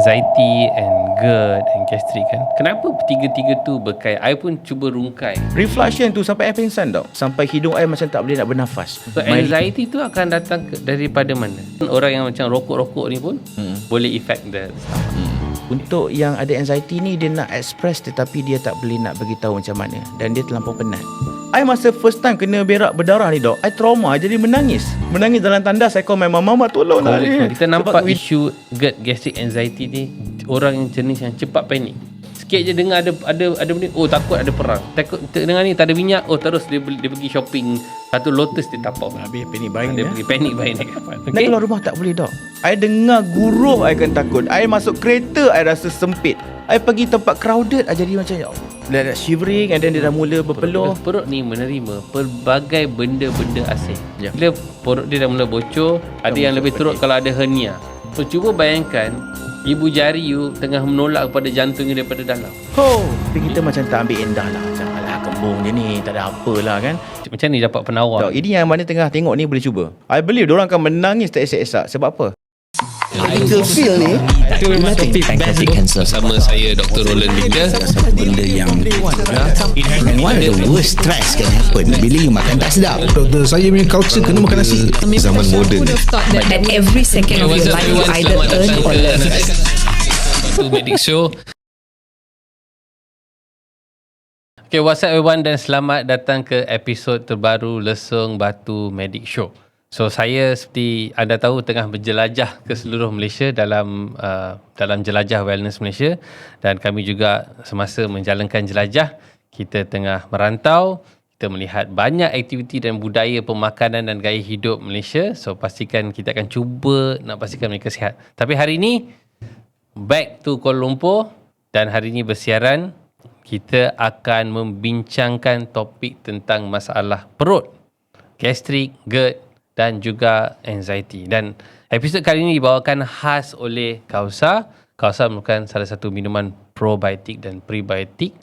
anxiety and GERD and gastric kan. Kenapa tiga-tiga tu berkait? I pun cuba rungkai. Refluction tu sampai air pingsan tau. Sampai hidung air macam tak boleh nak bernafas. So anxiety tu akan datang daripada mana? Orang yang macam rokok-rokok ni pun boleh affect the stomach. Untuk yang ada anxiety ni, dia nak express tetapi dia tak boleh nak beritahu macam mana. Dan dia terlampau penat. I masa first time kena berak berdarah ni dok, I trauma jadi menangis. Menangis dalam tandas, saya call my mama tolong lah ni. Kita nampak isu GERD, gastric anxiety ni, orang yang jenis yang cepat panik. Sikit je dengar ada benda, oh takut ada perang. Takut dengar ni tak ada minyak, oh terus dia pergi shopping satu Lotus dia tapak. Habis panic buying dia pergi panic buying naik kapal. Nak keluar rumah tak boleh dok. I dengar guruh, I akan takut. I masuk kereta, I rasa sempit. I pergi tempat crowded, I jadi macam dia shivering, and then dia dah mula berpeluh. Perut ni menerima pelbagai benda-benda asing. Bila perut dia dah mula bocor, ada yang lebih teruk kalau ada hernia. So cuba bayangkan ibu jari you tengah menolak kepada jantungnya daripada dalam. Tapi kita macam tak ambil endah lah. Macam alah kembung je ni, tak ada apalah kan. Macam ni dapat penawar. Ini yang mana tengah tengok ni boleh cuba. I believe diorang akan menangis tak esak-esak. Sebab apa? Medical field ni pancreatic cancer Bersama saya Dr. Roland Binda. satu benda yang and one of the worst stress can happen bila you makan tak sedap. Doktor, saya punya culture kena makan nasi. Zaman moden. But at every second of your life you either earn or learn. Batu Medic Show. Okay, what's up everyone dan selamat datang ke episod terbaru Lesung Batu Medic Show. So saya seperti anda tahu tengah berjelajah ke seluruh Malaysia dalam jelajah wellness Malaysia, dan kami juga semasa menjalankan jelajah kita tengah merantau, kita melihat banyak aktiviti dan budaya pemakanan dan gaya hidup Malaysia. So pastikan kita akan cuba nak pastikan mereka sihat. Tapi hari ini back to Kuala Lumpur, dan hari ini bersiaran kita akan membincangkan topik tentang masalah perut, gastrik, GERD dan juga anxiety. Dan episod kali ini dibawakan khas oleh Kausa. Kausa merupakan salah satu minuman probiotik dan prebiotik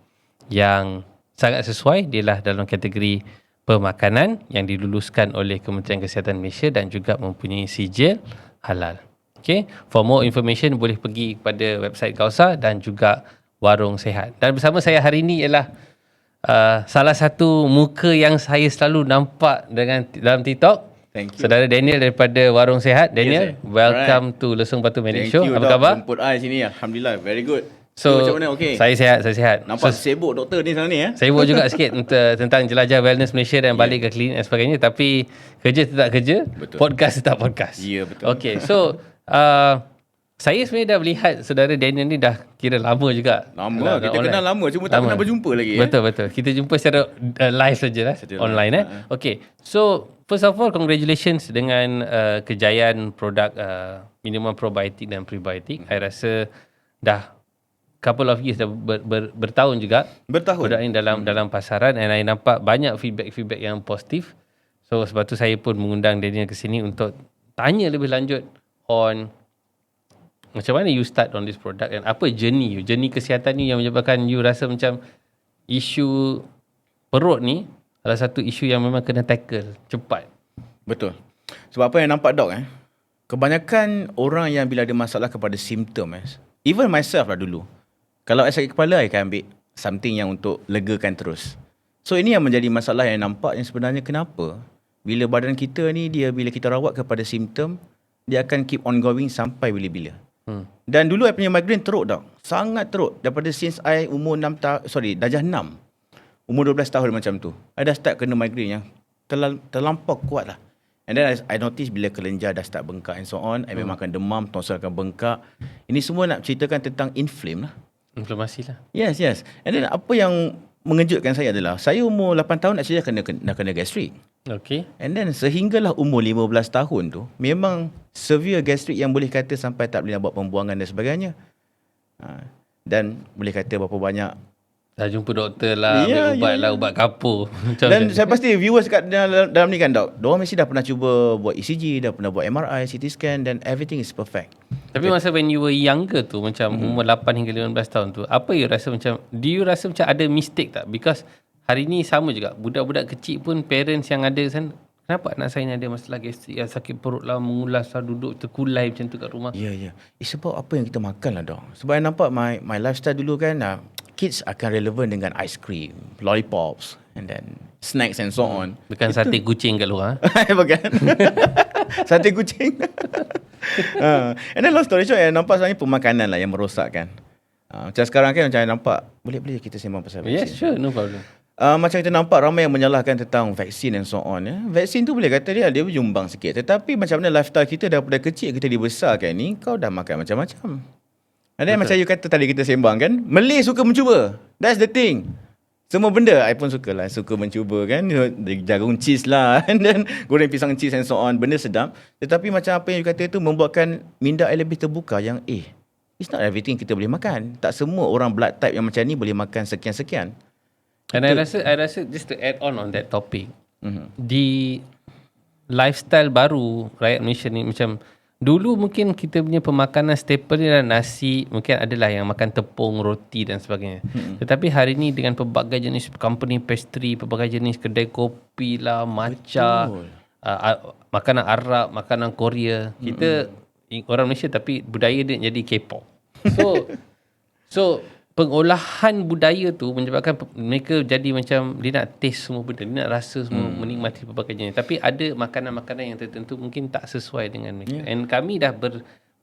yang sangat sesuai. Dia lah dalam kategori pemakanan yang diluluskan oleh Kementerian Kesihatan Malaysia dan juga mempunyai sijil halal. Okay, for more information boleh pergi kepada website Kausa dan juga Warung Sehat. Dan bersama saya hari ini ialah salah satu muka yang saya selalu nampak dalam TikTok. Thank you. Saudara Daniel daripada Warung Sehat. Daniel, yes, welcome to Lesung Batu Medic Show. Thank you, apa Dok. khabar? Jemput I sini. Alhamdulillah, very good. So, macam mana? Okay. Saya sihat. Nampak sibuk doktor ni sekarang ni Sibuk juga sikit tentang jelajah wellness Malaysia dan balik ke klinik dan sebagainya. Tapi kerja tetap kerja, betul. Podcast tetap podcast. Ya, betul. Okay, so saya sebenarnya dah melihat saudara Daniel ni dah kira lama juga. Lama, kita kenal lama, cuma tak pernah berjumpa lagi. Betul. Kita jumpa secara live sajalah, online Okay, so first of all, congratulations dengan kejayaan produk minuman probiotik dan prebiotik. I rasa dah couple of years dah bertahun juga. Produk ini dalam pasaran, and I nampak banyak feedback yang positif. So sebab tu saya pun mengundang Daniel ke sini untuk tanya lebih lanjut on macam mana you start on this product dan apa journey kesihatan ni yang menyebabkan you rasa macam isu perut ni adalah satu isu yang memang kena tackle cepat. Betul. Sebab apa yang nampak dok kebanyakan orang yang bila ada masalah kepada simptom even myself lah dulu. Kalau saya sakit kepala, saya akan ambil something yang untuk legakan terus. So ini yang menjadi masalah yang nampak yang sebenarnya kenapa bila badan kita ni bila kita rawat kepada simptom, dia akan keep on going sampai bila-bila. Dan dulu saya punya migraine teruk dok. Sangat teruk. Daripada since I umur darjah 6. Umur 12 tahun macam tu. I dah start kena migraine yang terlampau kuat lah. And then I notice bila kelenjar dah start bengkak and so on. I memang akan demam, tonsil akan bengkak. Ini semua nak ceritakan tentang inflame lah. Inflamasi lah. Yes. And then apa yang mengejutkan saya adalah saya umur 8 tahun actually dah kena gastrik. Okay. And then sehinggalah umur 15 tahun tu memang severe gastrik yang boleh kata sampai tak boleh nak buat pembuangan dan sebagainya. Dan boleh kata berapa banyak dah jumpa doktor lah, ambil ubat lah, ubat kapur. Dan saya pasti viewers kat dalam ni kan dok, diorang mesti dah pernah cuba buat ECG, dah pernah buat MRI, CT scan, dan everything is perfect. Tapi masa when you were younger tu, macam umur 8 hingga 15 tahun tu, apa you rasa macam, do you rasa macam ada mistake tak? Because hari ni sama juga, budak-budak kecil pun parents yang ada kan Kenapa anak saya ni ada masalah gastrik, sakit perut lah, mengulas lah, duduk terkulai macam tu kat rumah. Ya. It's about apa yang kita makan lah, Dok. Sebab I nampak my lifestyle dulu kan, kids akan relevan dengan ice cream, lollipops, and then snacks and so on. Bukan sate kucing kat luar. Bukan. Sate kucing. And then long story short, I nampak sebenarnya pemakanan lah yang merosakkan. Macam sekarang kan, macam I nampak, boleh kita sembang pasal vaksin? Yes, sure, no problem. Macam kita nampak ramai yang menyalahkan tentang vaksin and so on. Vaksin tu boleh kata dia menyumbang sikit. Tetapi macam mana lifestyle kita daripada kecil kita dibesarkan ni, kau dah makan macam-macam. Dan macam you kata tadi kita sembang kan, Malay suka mencuba. That's the thing. Semua benda I pun suka lah. Suka mencuba kan. Jagung cheese lah. And then goreng pisang cheese and so on. Benda sedap. Tetapi macam apa yang you kata tu membuatkan minda I lebih terbuka yang it's not everything kita boleh makan. Tak semua orang blood type yang macam ni boleh makan sekian-sekian. And I rasa just to add on that topic, di lifestyle baru rakyat Malaysia ni, macam dulu mungkin kita punya pemakanan staple ni adalah nasi, mungkin adalah yang makan tepung, roti dan sebagainya. Tetapi hari ni dengan pelbagai jenis company pastry, pelbagai jenis kedai kopi lah, matcha, makanan Arab, makanan Korea, kita orang Malaysia tapi budaya dia jadi K-pop. So pengolahan budaya tu menyebabkan mereka jadi macam dia nak taste semua benda, dia nak rasa semua, menikmati pelbagai jenis. Tapi ada makanan-makanan yang tertentu mungkin tak sesuai dengan mereka. And kami dah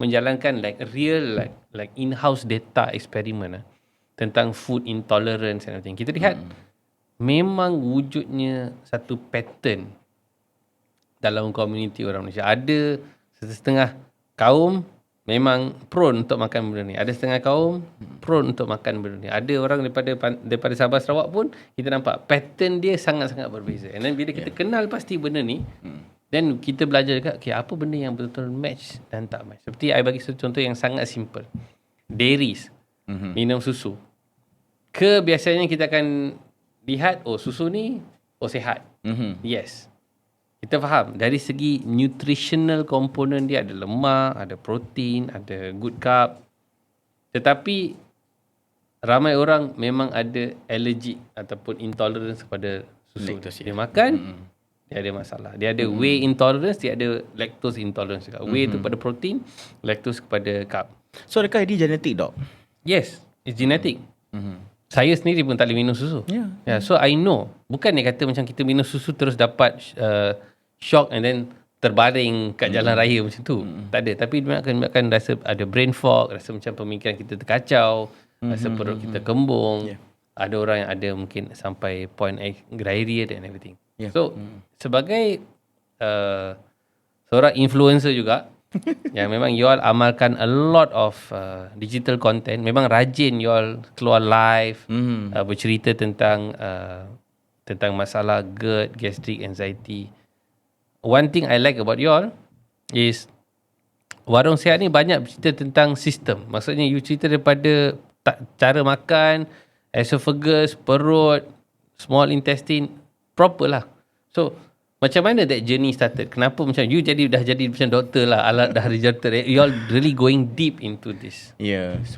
menjalankan real in-house data experiment tentang food intolerance and everything. Kita lihat memang wujudnya satu pattern dalam komuniti orang Malaysia. Ada setengah kaum memang prone untuk makan benda ni. Ada setengah kaum prone untuk makan benda ni. Ada orang daripada Sabah Sarawak pun kita nampak pattern dia sangat-sangat berbeza. And then bila kita kenal pasti benda ni, then kita belajar juga apa benda yang betul-betul match dan tak match. Seperti I bagi satu contoh yang sangat simple. Dairies, minum susu. Biasanya kita akan lihat susu ni sihat. Yes. Kita faham dari segi nutritional komponen dia, ada lemak, ada protein, ada good carb. Tetapi ramai orang memang ada allergic ataupun intolerance kepada susu. Dia makan, dia ada masalah. Dia ada whey intolerance, dia ada lactose intolerance juga. Whey tu kepada protein, lactose kepada carb. So adakah ini genetik, Dok? Yes, it's genetic. Saya sendiri pun tak boleh minum susu. So I know. Bukan dia kata macam kita minum susu terus dapat shock and then terbaring kat jalan raya macam tu. Tak ada. Tapi dia akan rasa ada brain fog, rasa macam pemikiran kita terkacau, rasa perut kita kembung. Ada orang yang ada mungkin sampai point diarrhea and everything. So sebagai seorang influencer juga, yang memang you all amalkan a lot of digital content, memang rajin you all keluar live, bercerita tentang masalah GERD, gastric anxiety. One thing I like about you all is Warung Sihat ni banyak cerita tentang sistem. Maksudnya you cerita daripada cara makan, esophagus, perut, small intestine, proper lah. So macam mana that journey started? Kenapa macam you dah jadi macam doktor lah, alat dah jadi doktor. You all really going deep into this.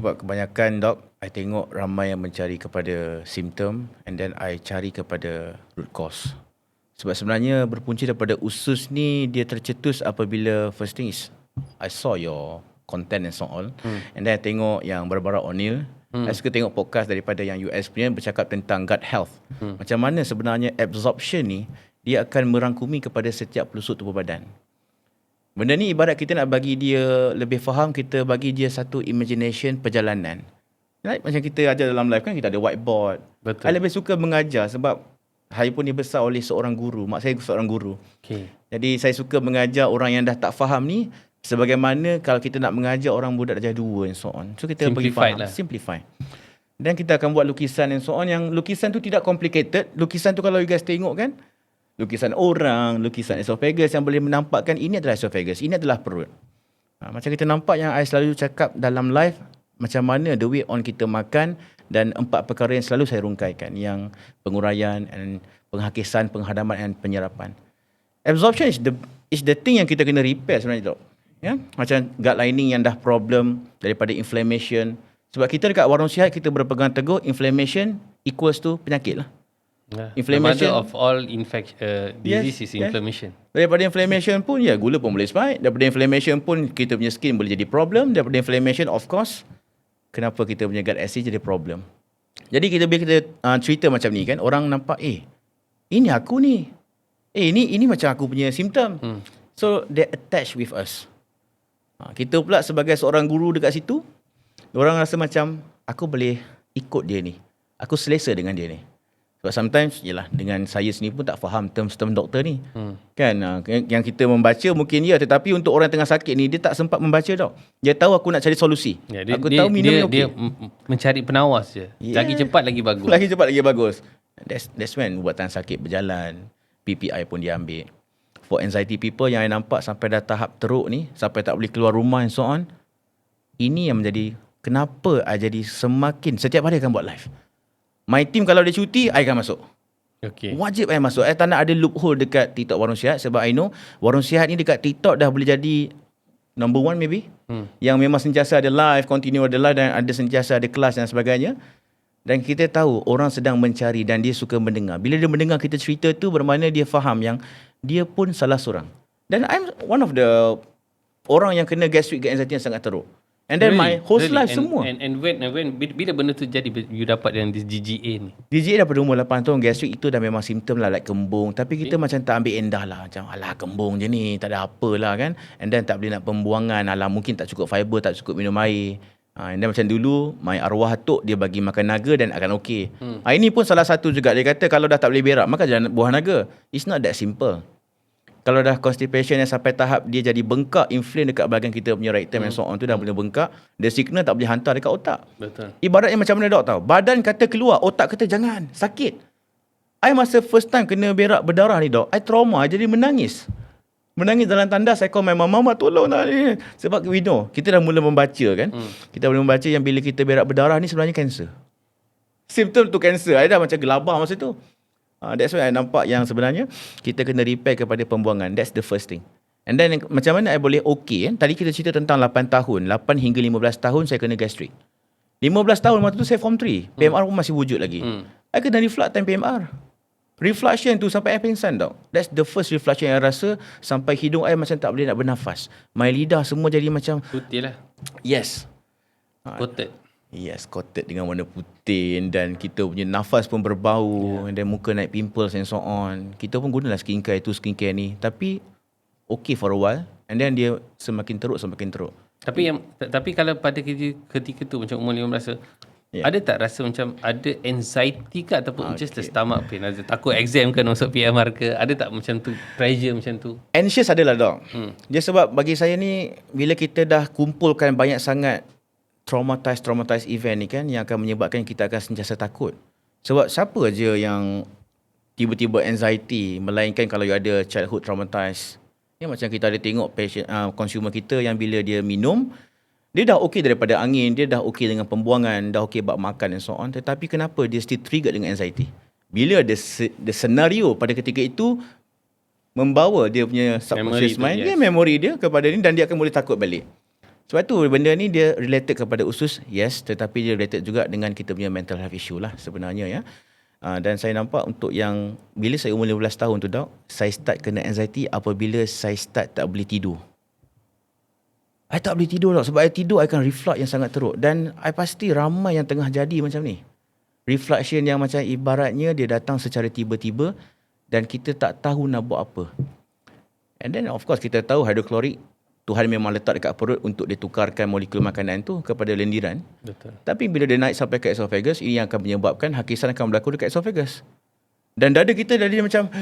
Sebab kebanyakan, Dok, I tengok ramai yang mencari kepada simptom and then I cari kepada root cause. Sebab sebenarnya berpunca daripada usus ni dia tercetus apabila first thing is I saw your content and so on. And then I tengok yang Barbara O'Neill. I suka tengok podcast daripada yang US punya bercakap tentang gut health. Macam mana sebenarnya absorption ni dia akan merangkumi kepada setiap pelusuk tubuh badan. Benda ni ibarat kita nak bagi dia lebih faham, kita bagi dia satu imagination perjalanan. Macam kita ajar dalam live kan, kita ada whiteboard. Betul. I lebih suka mengajar sebab saya pun dibesar oleh seorang guru. Mak saya seorang guru. Jadi saya suka mengajar orang yang dah tak faham ni sebagaimana kalau kita nak mengajar orang budak darjah 2 and so on. So kita bagi faham, simplify. Dan kita akan buat lukisan and so on. Yang lukisan tu tidak complicated. Lukisan tu kalau you guys tengok kan, lukisan orang, lukisan esophagus yang boleh menampakkan ini adalah esophagus, ini adalah perut. Macam kita nampak yang I selalu cakap dalam live, macam mana the way on kita makan, dan 4 perkara yang selalu saya rungkaikan, yang penguraian, and penghakisan, penghadaman dan penyerapan. Absorption is the thing yang kita kena repair sebenarnya, Dok. Macam gut lining yang dah problem daripada inflammation. Sebab kita dekat Warung Sihat kita berpegang teguh inflammation equals to penyakit lah. Inflammation. The mother of all disease is inflammation. Daripada inflammation pun gula pun boleh spike. Daripada inflammation pun kita punya skin boleh jadi problem. Daripada inflammation of course kenapa kita punya gut acid jadi problem. Jadi bila kita cerita macam ni kan, orang nampak ini aku ni. Ini macam aku punya simptom. So they attach with us. Kita pula sebagai seorang guru dekat situ, orang rasa macam aku boleh ikut dia ni. Aku selesa dengan dia ni. Sebab sometimes dengan saya sendiri pun tak faham term-term doktor ni. Kan yang kita membaca mungkin tetapi untuk orang tengah sakit ni dia tak sempat membaca tau. Dia tahu aku nak cari solusi. Aku tahu minum ni okey. Dia mencari penawas je. Lagi cepat lagi bagus. Lagi cepat lagi bagus. That's when ubat tahan sakit berjalan. PPI pun dia ambil. For anxiety people yang I nampak sampai dah tahap teruk ni, sampai tak boleh keluar rumah and so on, ini yang menjadi kenapa I jadi semakin setiap hari akan buat live. My team kalau dia cuti, I akan masuk. Okay. Wajib I masuk. I tak nak ada loophole dekat TikTok Warung Sihat sebab I know Warung Sihat ni dekat TikTok dah boleh jadi number 1 maybe. Yang memang sentiasa ada live, continue ada live dan ada sentiasa ada kelas dan sebagainya. Dan kita tahu orang sedang mencari dan dia suka mendengar. Bila dia mendengar kita cerita tu bermakna dia faham yang dia pun salah seorang. Dan I'm one of the orang yang kena gastric gut anxiety yang sangat teruk. And then my whole life semua. And when bila benda tu jadi you dapat yang this GGA ni? GGA daripada umur 8 tahun gastric itu dah memang simptom lah like kembung. Tapi kita macam tak ambil endah lah. Macam alah kembung je ni, tak ada apa lah kan. And then tak boleh nak pembuangan. Alah mungkin tak cukup fiber, tak cukup minum air. And then macam dulu my arwah atuk dia bagi makan naga dan akan okey. Ini pun salah satu juga. Dia kata kalau dah tak boleh berak makan jangan buah naga. It's not that simple. Kalau dah constipation yang sampai tahap dia jadi bengkak, inflame dekat bahagian kita punya rectum and so on tu dah boleh bengkak, the signal tak boleh hantar dekat otak. Betul. Ibaratnya macam mana dok tahu? Badan kata keluar, otak kata jangan, sakit. I masa first time kena berak berdarah ni dok, I trauma, I jadi menangis. Menangis dalam tandas, I call my mama tolong lah ni. Sebab we know, kita dah mula membaca kan. Kita boleh membaca yang bila kita berak berdarah ni sebenarnya kanser. Simptom tu kanser. I dah macam gelabah masa tu. That's why I nampak yang sebenarnya kita kena repair kepada pembuangan. That's the first thing. And then macam mana I boleh okey. Tadi kita cerita tentang 8 tahun. 8 hingga 15 tahun saya kena gastric. 15 tahun waktu tu saya form 3. PMR pun masih wujud lagi. I kena reflux time PMR. Refluction tu sampai I pingsan tau. That's the first refluction yang I rasa sampai hidung I macam tak boleh nak bernafas. My lidah semua jadi macam Putih lah. yes. Coated. Yes, coated dengan warna putih dan kita punya nafas pun berbau and then muka naik pimples and so on. Kita pun gunalah skincare tu, skincare ni. Tapi okay for a while and then dia semakin teruk. Tapi kalau pada ketika tu macam umur 15 tahun, ada tak rasa macam ada anxiety ke ataupun just the stomach pain? Ada takut exam ke masuk PMR ke? Ada tak macam tu, pressure macam tu? Anxious adalah dok. Dia sebab bagi saya ni bila kita dah kumpulkan banyak sangat traumatized event ni kan yang akan menyebabkan kita akan sentiasa takut. Sebab siapa aja yang tiba-tiba anxiety melainkan kalau you ada childhood traumatized. Ya macam kita ada tengok patient, consumer kita yang bila dia minum dia dah okey daripada angin, dia dah okey dengan pembuangan, dah okey bab makan dan so on, tetapi kenapa dia still trigger dengan anxiety? Bila ada senario pada ketika itu membawa dia punya subconscious mind, memori dia kepada ni dan dia akan boleh takut balik. Sebab tu benda ni dia related kepada usus, yes, tetapi dia related juga dengan kita punya mental health issue lah sebenarnya ya. Dan saya nampak untuk yang bila saya umur 15 tahun tu dok, saya start kena anxiety apabila saya start tak boleh tidur. I tak boleh tidur dok, sebab I tidur I akan reflux yang sangat teruk dan I pasti ramai yang tengah jadi macam ni. Reflection yang macam ibaratnya dia datang secara tiba-tiba dan kita tak tahu nak buat apa. And then of course kita tahu hidroklorik Tuhan memang letak dekat perut untuk dia tukarkan molekul makanan tu kepada lendiran. Betul. Tapi bila dia naik sampai ke esophagus, ini yang akan menyebabkan hakisan akan berlaku dekat esophagus. Dan dada kita dah dia macam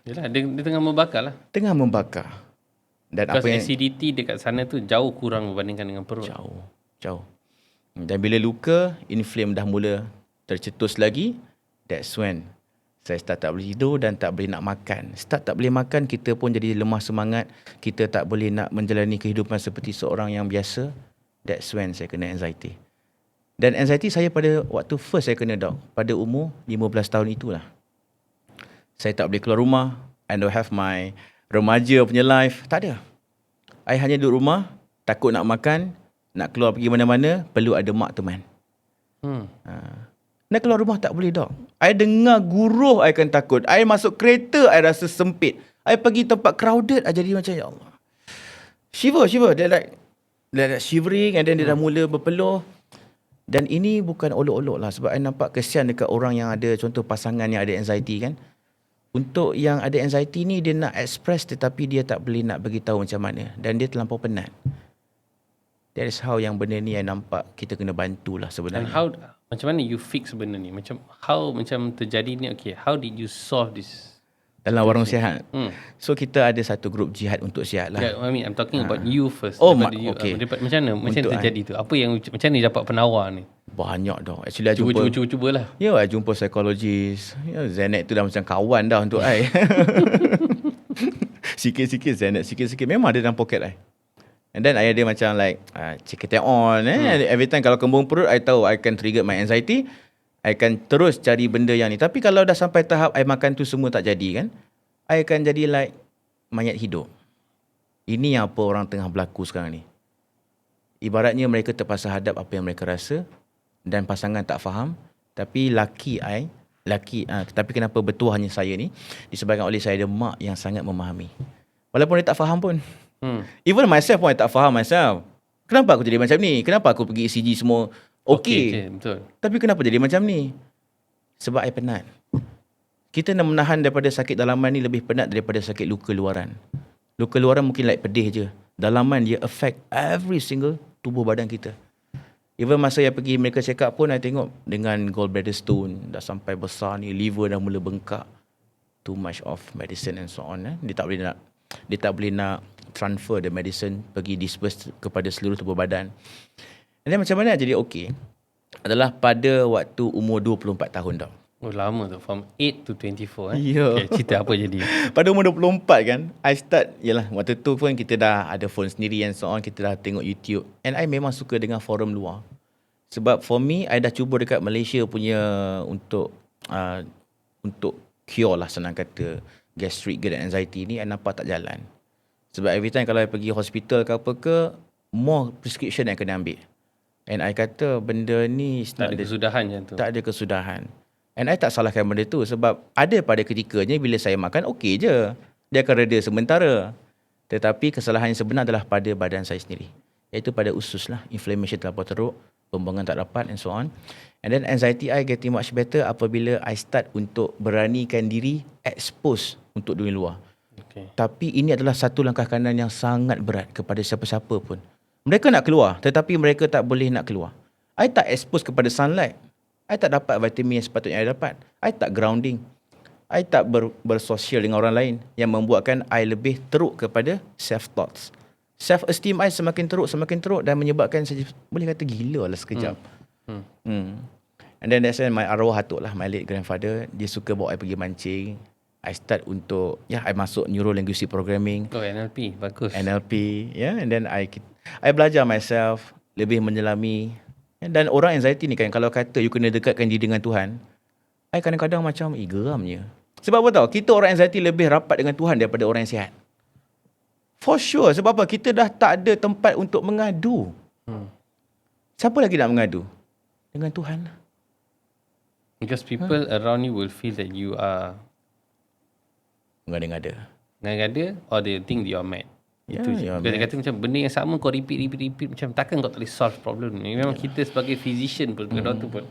yalah, dia tengah membakar lah. Tengah membakar. Dan because apa yang acidity dekat sana tu jauh kurang berbandingkan dengan perut. Jauh. Dan bila luka, inflame dah mula tercetus lagi, that's when saya start tak boleh tidur dan tak boleh nak makan. Start tak boleh makan, kita pun jadi lemah semangat. Kita tak boleh nak menjalani kehidupan seperti seorang yang biasa. That's when saya kena anxiety. Dan anxiety saya pada waktu first saya kena dok, pada umur 15 tahun itulah. Saya tak boleh keluar rumah. I don't have my remaja punya life. Tak ada. I hanya duduk rumah, takut nak makan, nak keluar pergi mana-mana, perlu ada mak teman. Nak keluar rumah tak boleh dok. I dengar guruh, I akan takut. I masuk kereta, I rasa sempit. I pergi tempat crowded, I jadi macam, ya Allah. Shiver. Dia like shivering, and then dia dah mula berpeluh. Dan ini bukan olok-olok lah, sebab I nampak kesian dekat orang yang ada, contoh pasangan yang ada anxiety kan. Untuk yang ada anxiety ni, dia nak express tetapi dia tak boleh nak bagi tahu macam mana. Dan dia terlampau penat. That is how yang benda ni I nampak kita kena bantulah And sebenarnya. how, macam mana you fix benda ni? Macam terjadi ni, okay, how did you solve this? Dalam warung sihat. So kita ada satu grup jihad untuk sihat lah. Yeah, I mean, I'm talking about you first. Oh, Daripada you, okay. macam mana Untuk terjadi tu? Apa yang, macam mana you dapat penawar ni? Banyak dah. Actually I jumpa. Cuba lah. Ya, I jumpa psikologis. Ya, Zanet tu dah macam kawan dah untuk I. Sikit-sikit Zanet, sikit-sikit. Memang ada dalam poket I. And then I ada macam like, check it on. Every time kalau kembung perut, I tahu I can trigger my anxiety. I akan terus cari benda yang ni. Tapi kalau dah sampai tahap I makan tu semua tak jadi kan, I akan jadi like mayat hidup. Ini yang apa orang tengah berlaku sekarang ni. Ibaratnya mereka terpaksa hadap apa yang mereka rasa dan pasangan tak faham. Tapi tapi kenapa bertuah hanya saya ni, disebabkan oleh saya ada mak yang sangat memahami. Walaupun dia tak faham pun. Even myself pun I tak faham myself. Kenapa aku jadi macam ni? Kenapa aku pergi ECG semua okay. Betul. Tapi kenapa jadi macam ni? Sebab I penat. Kita nak menahan daripada sakit dalaman ni lebih penat daripada sakit luka luaran. Luka luaran mungkin like pedih je. Dalaman dia affect every single tubuh badan kita. Even masa yang pergi mereka check up pun, I tengok dengan gallbladder stone dah sampai besar ni, liver dah mula bengkak. Too much of medicine and so on. Dia tak boleh nak transfer the medicine, pergi disperse kepada seluruh tubuh badan. Dan macam mana jadi okey adalah pada waktu umur 24 tahun tau. Oh, lama tu. From 8 to 24 Ya. Okay, cerita apa jadi? Pada umur 24 kan, I start, yalah waktu tu pun kita dah ada phone sendiri and so on, kita dah tengok YouTube. And I memang suka dengan forum luar. Sebab for me, I dah cuba dekat Malaysia punya untuk cure lah senang kata gastric dan anxiety ni, I nampak tak jalan. Sebab every time kalau I pergi hospital ke apa ke, more prescription yang kena ambil. And I kata benda ni Tak ada kesudahan macam tu. tak ada kesudahan. And I tak salahkan benda tu sebab ada pada ketikanya bila saya makan okey je. Dia akan reda sementara. Tetapi kesalahan yang sebenar adalah pada badan saya sendiri. Iaitu pada usus lah. Inflammation terlampau teruk, pembuangan tak dapat and so on. And then anxiety I getting much better apabila I start untuk beranikan diri expose untuk dunia luar. Okay. Tapi ini adalah satu langkah kanan yang sangat berat kepada siapa-siapa pun. Mereka nak keluar tetapi mereka tak boleh nak keluar. I tak expose kepada sunlight. I tak dapat vitamin yang sepatutnya I dapat. I tak grounding. I tak bersosial dengan orang lain yang membuatkan I lebih teruk kepada self-thoughts. Self-esteem I semakin teruk dan menyebabkan saya boleh kata gila lah sekejap. And then that's when my arwah atuk lah, my late grandfather, dia suka bawa I pergi mancing. I start untuk, I masuk Neuro Linguistic Programming. Oh, NLP. Bagus. NLP, and then I belajar myself, lebih menyelami. Dan orang anxiety ni kan, kalau kata you kena dekatkan diri dengan Tuhan, I kadang-kadang macam, geramnya. Sebab apa tahu? Kita orang anxiety lebih rapat dengan Tuhan daripada orang yang sihat. For sure. Sebab apa? Kita dah tak ada tempat untuk mengadu. Siapa lagi nak mengadu? Dengan Tuhan. Because people around you will feel that you are Mengada-ngada. ngada or they think you are mad. Ya, Itu je. you are Dia mad. kata macam benda yang sama kau repeat macam takkan kau tak boleh solve problem ni. Memang kita sebagai physician pun, doktor pun,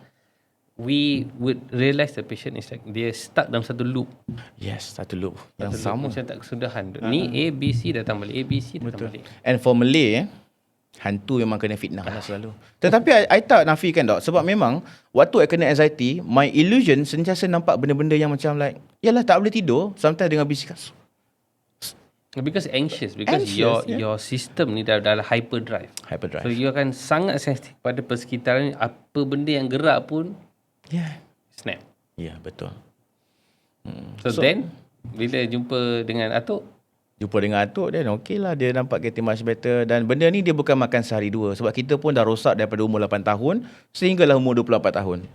we would realise the patient is like dia stuck dalam satu loop. Yes, satu loop. Yang Satu loop sama. macam tak kesudahan. Ni A, B, C datang balik. A, B, C datang balik. And for Malay, hantu memang kena fitnah lah selalu. Tetapi I tak nafikan dok. Sebab memang waktu I kena anxiety, my illusion sentiasa nampak benda-benda yang macam like, yalah tak boleh tidur. Sometimes dengan bisikan. Because anxious. Because your system ni dah hyperdrive. Hyperdrive. So you akan sangat sensitif pada persekitaran. Apa benda yang gerak pun snap. Ya, betul. So then bila jumpa dengan atuk, Jumpa dengan atuk dia, okey lah. Dia nampak getting much better. Dan benda ni dia bukan makan sehari dua. Sebab kita pun dah rosak daripada umur 8 tahun sehinggalah umur 24 tahun.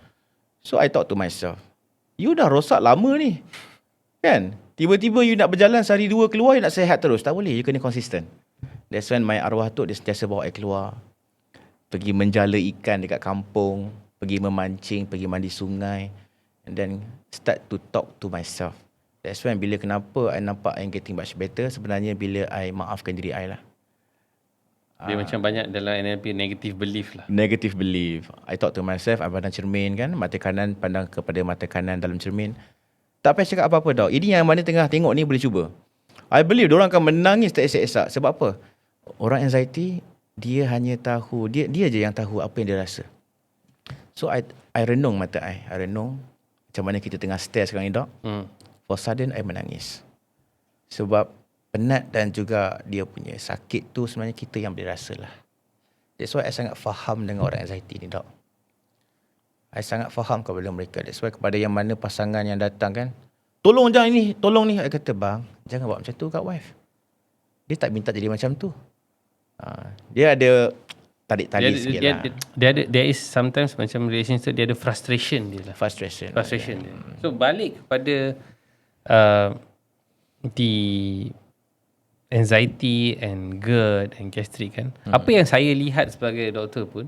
So I thought to myself, you dah rosak lama ni. Kan? Tiba-tiba you nak berjalan sehari dua keluar, you nak sihat terus. Tak boleh, you kena konsisten. That's when my arwah atuk dia sentiasa bawa I keluar. Pergi menjala ikan dekat kampung. Pergi memancing, pergi mandi sungai. and then start to talk to myself. That's when bila kenapa I nampak I'm getting much better, sebenarnya bila I maafkan diri I lah. Dia macam banyak dalam NLP negative belief lah. Negative belief. I talk to myself, I pandang cermin kan, mata kanan pandang kepada mata kanan dalam cermin. Tak payah cakap apa-apa tau. Ini yang mana tengah tengok ni boleh cuba. I believe diorang akan menangis tak esak-esak. Sebab apa? Orang anxiety, dia hanya tahu, dia je yang tahu apa yang dia rasa. So I renung mata I renung macam mana kita tengah stare sekarang ni dok. For sudden I menangis. Sebab penat dan juga dia punya sakit tu sebenarnya kita yang boleh rasa lah. That's why I sangat faham dengan orang anxiety ni dok. I sangat faham kepada mereka. That's why kepada yang mana pasangan yang datang kan, tolong jangan ini, tolong ni. I kata bang, jangan buat macam tu kat wife. Dia tak minta jadi macam tu. Dia ada tarik-tarik sikit lah. There is sometimes macam relationship dia ada frustration dia lah. Frustration dia. So balik kepada the anxiety and GERD and gastric kan. Apa yang saya lihat sebagai doktor pun,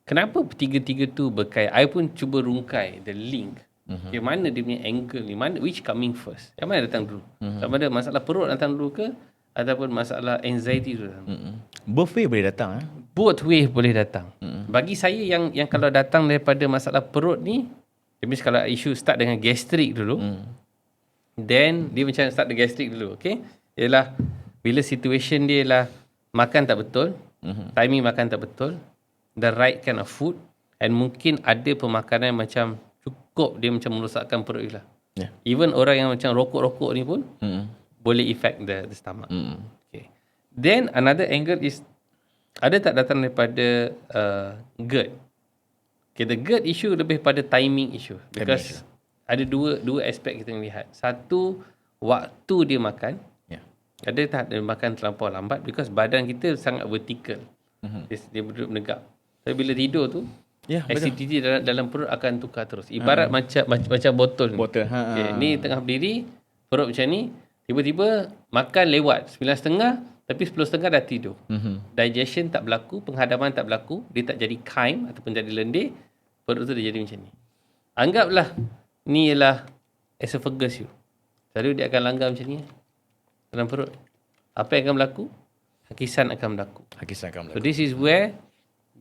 kenapa tiga-tiga tu berkait. I pun cuba rungkai the link. Okay, mana dia punya angle ni, mana which coming first. Yang mana datang dulu? Sama ada masalah perut datang dulu ke ataupun masalah anxiety dulu datang. Both way boleh datang. Both way boleh datang. Bagi saya yang kalau datang daripada masalah perut ni, that means kalau isu start dengan gastric dulu, then dia macam start dengan gastric dulu, okay? Ialah bila situation dia lah makan tak betul, timing makan tak betul, the right kind of food, and mungkin ada pemakanan macam cukup dia macam merosakkan perut dia lah. Yeah. Even orang yang macam rokok-rokok ni pun boleh affect the stomach. Okay. Then another angle is ada tak datang daripada GERD. Okay, the GERD issue lebih pada timing issue because ada dua aspek kita lihat. Satu, waktu dia makan. Ada tak dia makan terlampau lambat because badan kita sangat vertikal. Dia duduk menegak. Tapi bila tidur tu, acidity dalam perut akan tukar terus. Ibarat macam botol ni. Okay, ni tengah berdiri, perut macam ni, tiba-tiba makan lewat 9.30, tapi 10.30 dah tidur. Digestion tak berlaku, penghadaman tak berlaku, dia tak jadi chyme ataupun jadi lendir, perut tu dia jadi macam ni. Anggaplah ni ialah esophagus you. Selalu dia akan langgar macam ni dalam perut. Apa yang akan berlaku? Hakisan akan berlaku. So this is where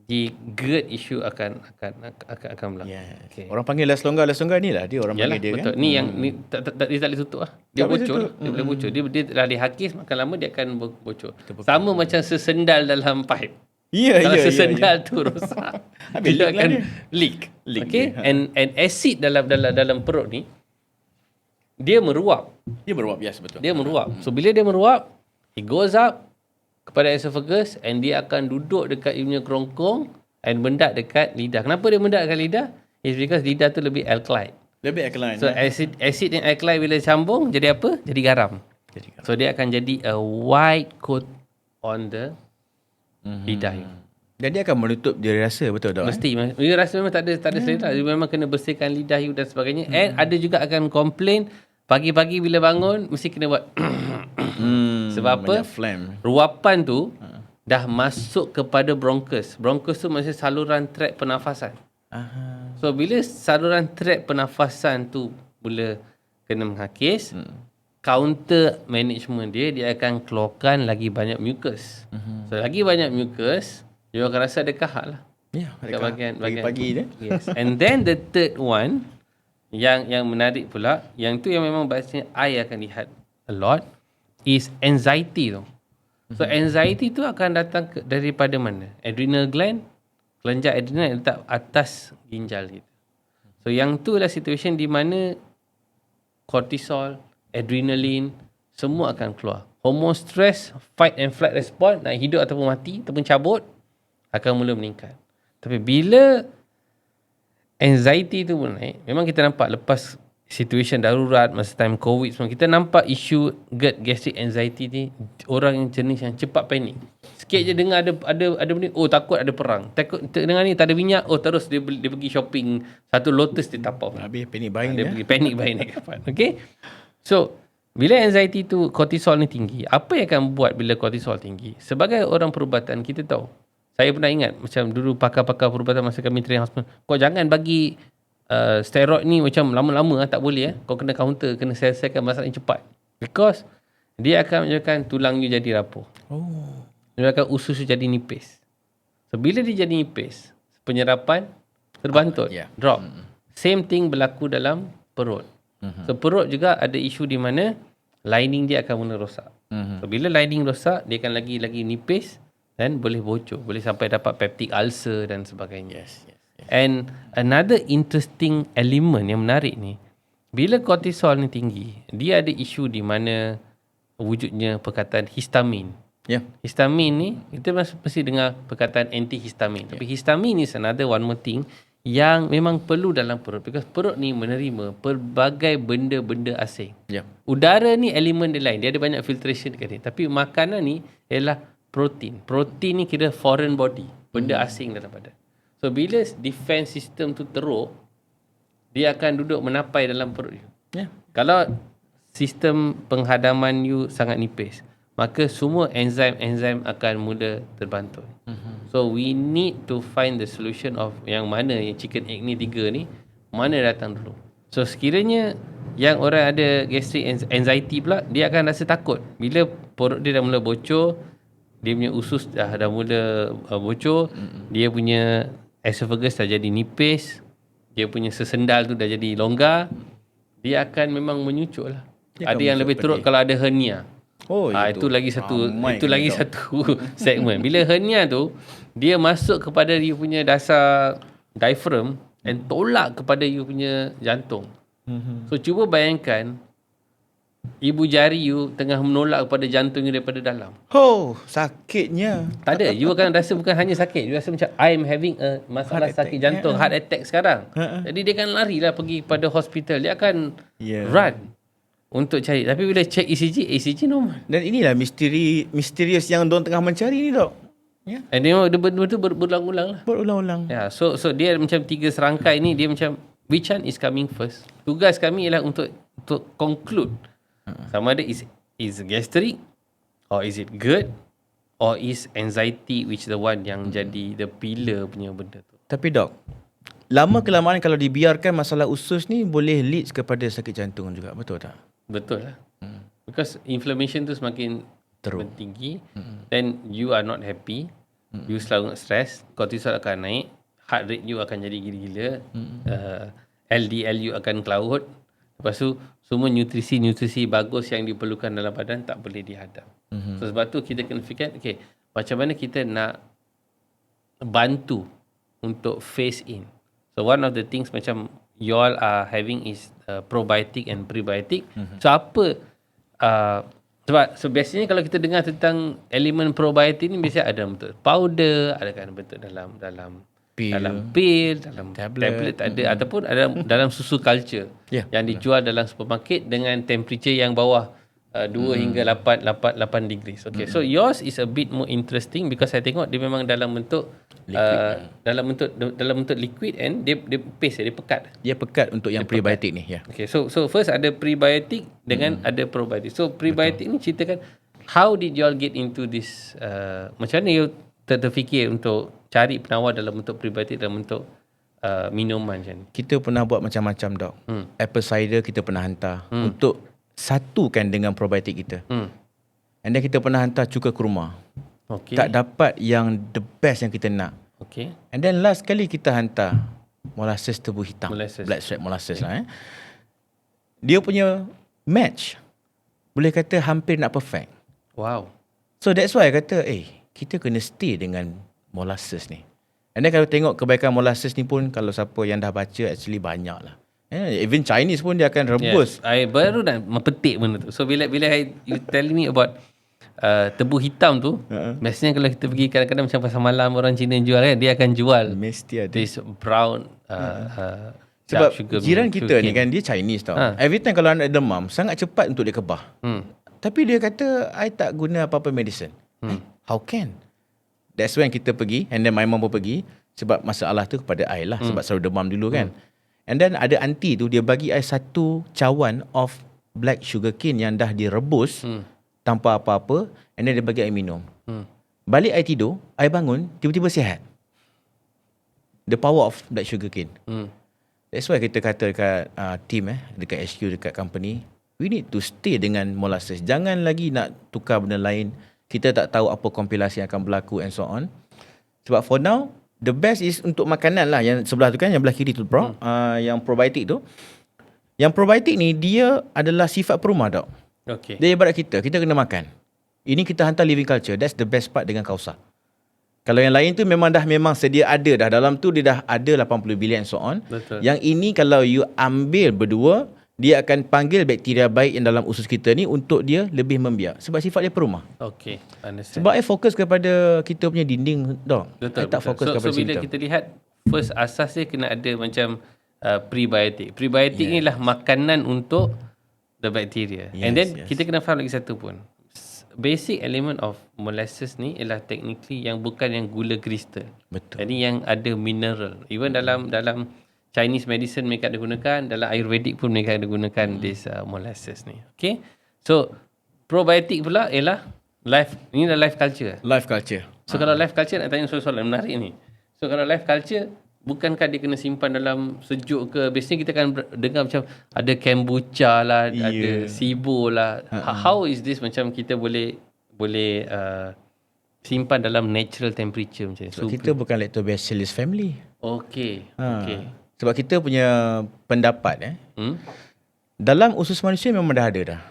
the GERD issue akan berlaku. Yes. Okay. Orang panggil last longgar ni lah. Dia orang panggil dia betul. Kan. Ni yang ni, dia tak boleh tutup lah. Dia tak bocor. Dia boleh bocor. Dia dah dihakis, makan lama dia akan bocor. Sama macam sesendal dalam pipe. Kalau sesendal tu rosak, dia akan leak. Okay? And acid dalam perut ni, dia meruap. Yes, betul. Dia meruap. So bila dia meruap, it goes up kepada esophagus and dia akan duduk dekat dia punya kerongkong and mendak dekat lidah. Kenapa dia mendak dekat lidah? It's because lidah tu lebih alkaline. Alkaline. So acid dan alkaline bila sambung jadi apa? Jadi garam. So dia akan jadi a white coat on the lidah you. Dan dia akan menutup dia rasa, betul tak? Mesti. Dia rasa memang tak ada selera. Dia memang kena bersihkan lidah you dan sebagainya. And ada juga akan complain pagi-pagi bila bangun mesti kena buat sebab apa? Ruapan tu dah masuk kepada bronchus. Bronchus tu maksudnya saluran trakt pernafasan. So bila saluran trakt pernafasan tu mula kena menghakis, counter management dia akan keluarkan lagi banyak mucus. So lagi banyak mucus, dia akan rasa ada kahak lah. Ya, dekat bahagian pagi dia. Yes. And then the third one yang menarik pula, yang tu yang memang bahasanya I akan lihat a lot is anxiety tu. So anxiety tu akan datang daripada mana? Adrenal gland, kelenjar adrenal yang letak atas ginjal kita. So yang tu adalah situation di mana cortisol, adrenaline semua akan keluar. Hormon stress, fight and flight response, nak hidup ataupun mati ataupun cabut akan mula meningkat. Tapi bila anxiety tu pun naik, memang kita nampak lepas situation darurat masa time COVID semua, kita nampak isu GERD, gastric anxiety ni, orang yang jenis yang cepat panik. Sikit je dengar ada benda, oh takut ada perang. Takut dengar ni tak ada minyak, oh terus dia pergi shopping satu Lotus dia tapau. Habis panic buying dia pergi panic buying naik kapal. Okay? So, bila anxiety tu, cortisol ni tinggi, apa yang akan buat bila cortisol tinggi? Sebagai orang perubatan, kita tahu. Saya pernah ingat, macam dulu pakar-pakar perubatan masa kami training hospital, kau jangan bagi steroid ni macam lama-lama tak boleh kau kena counter, kena selesaikan masalah yang cepat. Because dia akan menyebabkan tulang you jadi rapuh. Menyebabkan usus you jadi nipis. So bila dia jadi nipis, penyerapan terbantut, drop. Same thing berlaku dalam perut. So perut juga ada isu di mana lining dia akan mula rosak. So bila lining rosak, dia akan lagi nipis dan boleh bocor, boleh sampai dapat peptic ulcer dan sebagainya. And another interesting element yang menarik ni, bila kortisol ni tinggi, dia ada isu di mana wujudnya perkataan histamin. Histamin ni, kita mesti dengar perkataan antihistamin. Tapi histamin is another one more thing yang memang perlu dalam perut. Because perut ni menerima pelbagai benda-benda asing. Udara ni elemen dia lain. Dia ada banyak filtration dekat dia. Tapi makanan ni ialah protein. Protein ni kira foreign body. Benda asing dalam badan. So bila defense system tu teruk, dia akan duduk menapai dalam perut you. Kalau sistem penghadaman you sangat nipis, maka semua enzim akan mula terbantut. So we need to find the solution of yang mana yang chicken egg ni 3 ni, mana datang dulu. So sekiranya yang orang ada gastric anxiety pula, dia akan rasa takut. Bila perut dia dah mula bocor, dia punya usus dah mula bocor, dia punya esophagus dah jadi nipis, dia punya sesendal tu dah jadi longgar, dia akan memang menyucuk lah. Ada yang lebih teruk kalau ada hernia. Itu lagi satu segmen. Bila hernia tu, dia masuk kepada you punya dasar diaphragm and tolak kepada you punya jantung. So cuba bayangkan ibu jari you tengah menolak kepada jantung you daripada dalam. Sakitnya. Tak ada. You akan rasa bukan hanya sakit. You rasa macam I'm having a masalah sakit jantung, heart attack sekarang. Jadi dia akan larilah pergi pada hospital. Dia akan run untuk cari. Tapi bila check ECG normal. Dan inilah misterius yang diorang tengah mencari ni, Dok. And dia betul-betul berulang-ulang lah. Berulang-ulang. So dia macam 3 serangkai ni, dia macam which one is coming first? Tugas kami ialah untuk conclude sama ada is gastric, or is it GERD, or is anxiety which the one yang jadi the pillar punya benda tu. Tapi Dok, lama kelamaan kalau dibiarkan masalah usus ni boleh leads kepada sakit jantung juga, betul tak? Betul lah. Because inflammation tu semakin tinggi, then you are not happy, you selalu stress, kortisol akan naik, heart rate you akan jadi gila-gila, LDL you akan cloud. Lepas tu semua nutrisi bagus yang diperlukan dalam badan tak boleh dihadam. So sebab tu kita kena fikir, macam mana kita nak bantu untuk phase in. So one of the things macam you all are having is probiotic and prebiotic. So apa sebab biasanya kalau kita dengar tentang elemen probiotik ni, biasanya ada bentuk powder, ada kan bentuk dalam pil, dalam tablet ada, ataupun ada dalam susu culture yang dijual dalam supermarket dengan temperature yang bawah 2 hingga 8 degrees. So yours is a bit more interesting because saya tengok dia memang dalam bentuk dalam bentuk liquid and dia paste, dia pekat. Dia pekat untuk yang prebiotik ni. So first ada prebiotik dengan ada probiotik. So prebiotik ni ceritakan how did you all get into this, macam mana you terfikir untuk cari penawar dalam bentuk prebiotik, dalam bentuk minuman macam ni? Kita pernah buat macam-macam, Dok. Apple cider kita pernah hantar untuk satukan dengan probiotik kita. And then kita pernah hantar cuka kurma. Tak dapat yang the best yang kita nak. And then last kali kita hantar molasses tebu hitam. Black stripe molasses lah. Dia punya match boleh kata hampir nak perfect. Wow. So that's why I kata, kita kena stay dengan molasses ni. And then kalau tengok kebaikan molasses ni pun, kalau siapa yang dah baca, actually banyak lah. Even Chinese pun dia akan rebus. I baru nak petik benda tu. So bila you tell me about tebu hitam tu, biasanya kalau kita pergi kadang-kadang macam pasar malam orang Cina jual kan, dia akan jual mesti ada this brown sebab jiran kita ni kan, dia Chinese tau. Every time kalau anak demam, sangat cepat untuk dia kebah. Tapi dia kata, I tak guna apa-apa medicine. How can? That's when kita pergi, and then my mom pun pergi, sebab masalah tu kepada I lah, sebab selalu demam dulu kan. And then ada aunty tu, dia bagi I 1 cawan of black sugar cane yang dah direbus tanpa apa-apa, and then dia bagi I minum. Balik I tidur, I bangun, tiba-tiba sihat. The power of black sugar cane. That's why kita kata dekat team dekat HQ, dekat company, we need to stay dengan molasses. Jangan lagi nak tukar benda lain. Kita tak tahu apa kompilasi yang akan berlaku and so on. Sebab for now, the best is untuk makanan lah. Yang sebelah tu kan, yang belah kiri tu bro, yang probiotik tu. Yang probiotik ni dia adalah sifat perumah dok. Okay. Dia ibarat kita kena makan. Ini kita hantar living culture. That's the best part dengan Kausa. Kalau yang lain tu memang sedia ada dah. Dalam tu dia dah ada 80 bilion and so on. Betul. Yang ini kalau you ambil berdua, dia akan panggil bakteria baik yang dalam usus kita ni untuk dia lebih membiak. Sebab sifat dia perumah. Okay, understand. Sebab fokus kepada kita punya dinding dok. Betul. Tak fokus kepada So bila simptom. kita lihat, first asas dia kena ada macam prebiotik. Prebiotik ni lah makanan untuk the bacteria. And then kita kena faham lagi satu pun. Basic element of molasses ni ialah technically yang bukan yang gula kristal. Betul. Jadi yang ada mineral. Even dalam Chinese medicine mereka ada gunakan, dalam Ayurvedic pun mereka ada gunakan this molasses ni. Okay. So probiotik pula ialah ini adalah life culture. Life culture. So kalau life culture, nak tanya soalan menarik ni. So kalau life culture, bukankah dia kena simpan dalam sejuk ke? Biasanya kita akan dengar macam ada kombucha lah, ada sibo lah. How is this macam kita boleh simpan dalam natural temperature macam ni? So kita bukan Lactobacillus family. Okay. Sebab kita punya pendapat dalam usus manusia memang dah ada dah.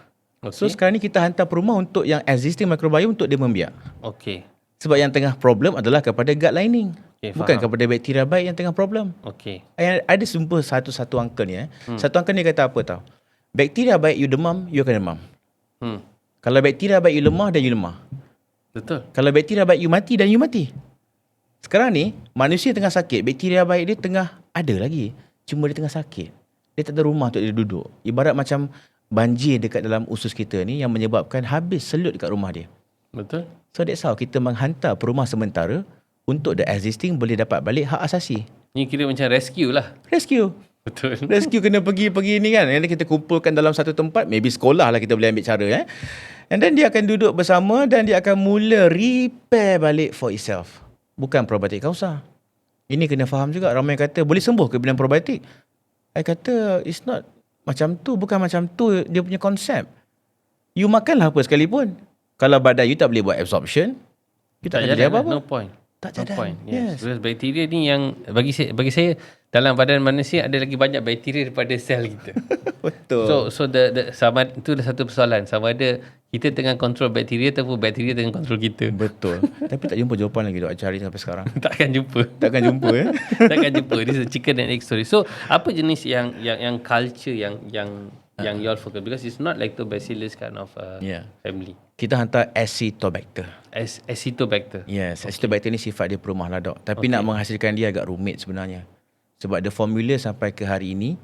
Okay. So sekarang ni kita hantar perumah untuk yang existing microbiome untuk dia membiak. Okay. Sebab yang tengah problem adalah kepada gut lining. Okay, bukan faham. kepada bakteria baik yang tengah problem. Okay. Ada sumber satu uncle ni. Satu uncle ni kata apa tau? Bakteria baik you demam, you akan demam. Kalau bakteria baik you lemah, dan you lemah. Betul. Kalau bakteria baik you mati, dan you mati. Sekarang ni, manusia tengah sakit. Bakteria baik dia tengah ada lagi. Cuma dia tengah sakit. Dia tak ada rumah untuk dia duduk. Ibarat macam banjir dekat dalam usus kita ni yang menyebabkan habis selut dekat rumah dia. Betul. So that's how kita menghantar perumah sementara untuk the existing boleh dapat balik hak asasi. Ni kira macam rescue lah. Rescue. Betul. Rescue kena pergi ni kan. Nanti kita kumpulkan dalam satu tempat. Maybe sekolah lah kita boleh ambil cara. And then dia akan duduk bersama dan dia akan mula repair balik for itself. Bukan probiotik Kausa. Ini kena faham juga. Ramai kata boleh sembuh ke bidang probiotik. I kata it's not macam tu. Bukan macam tu dia punya konsep. You makanlah apa sekalipun. Kalau badan you tak boleh buat absorption, you tak akan jadi apa-apa. No point. Tak No jalan. point. Yes. Because bakteria ni yang bagi saya dalam badan manusia ada lagi banyak bakteria daripada sel kita. Betul. So sama itu dah satu persoalan. Sama ada kita tengah kontrol bakteria ataupun bakteria tengah kontrol kita. Betul. Tapi tak jumpa jawapan lagi dok cari sampai sekarang. Takkan jumpa. Takkan jumpa Takkan jumpa. This is a chicken and egg story. So apa jenis yang culture yang you all focus, because it's not Lactobacillus kind of family. Kita hantar Acetobacter. Acetobacter. Yes, Acetobacter ni sifat dia perumah lah dok. Tapi nak menghasilkan dia agak rumit sebenarnya. Sebab the formula sampai ke hari ini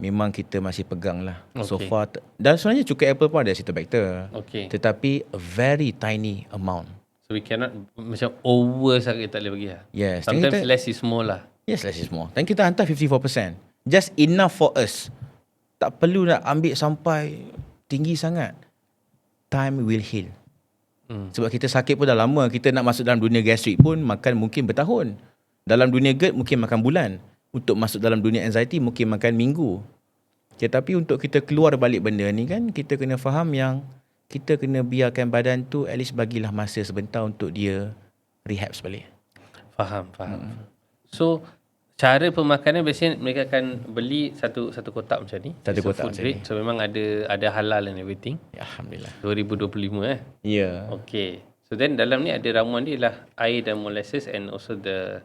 memang kita masih pegang lah. So far. Dan sebenarnya cukai apple pun ada Acetobacter. Okay. Tetapi a very tiny amount. So we cannot macam over sangat tak boleh bagi lah. Yes. Sometimes less is more lah. Yes, less is more. Dan kita hantar 54%. Just enough for us. Tak perlu nak ambil sampai tinggi sangat. Time will heal. Sebab kita sakit pun dah lama. Kita nak masuk dalam dunia gastrik pun makan mungkin bertahun. Dalam dunia GERD mungkin makan bulan. Untuk masuk dalam dunia anxiety mungkin makan minggu. Tapi untuk kita keluar balik benda ni kan, kita kena faham yang kita kena biarkan badan tu at least bagilah masa sebentar untuk dia rehab balik. Faham. So cara pemakanan biasanya mereka akan beli satu kotak macam ni. Satu It's a kotak food macam grade. ni. So memang ada halal and everything. Ya, Alhamdulillah. 2025 Ya. Okay. So then dalam ni ada ramuan dia lah air dan molasses and also the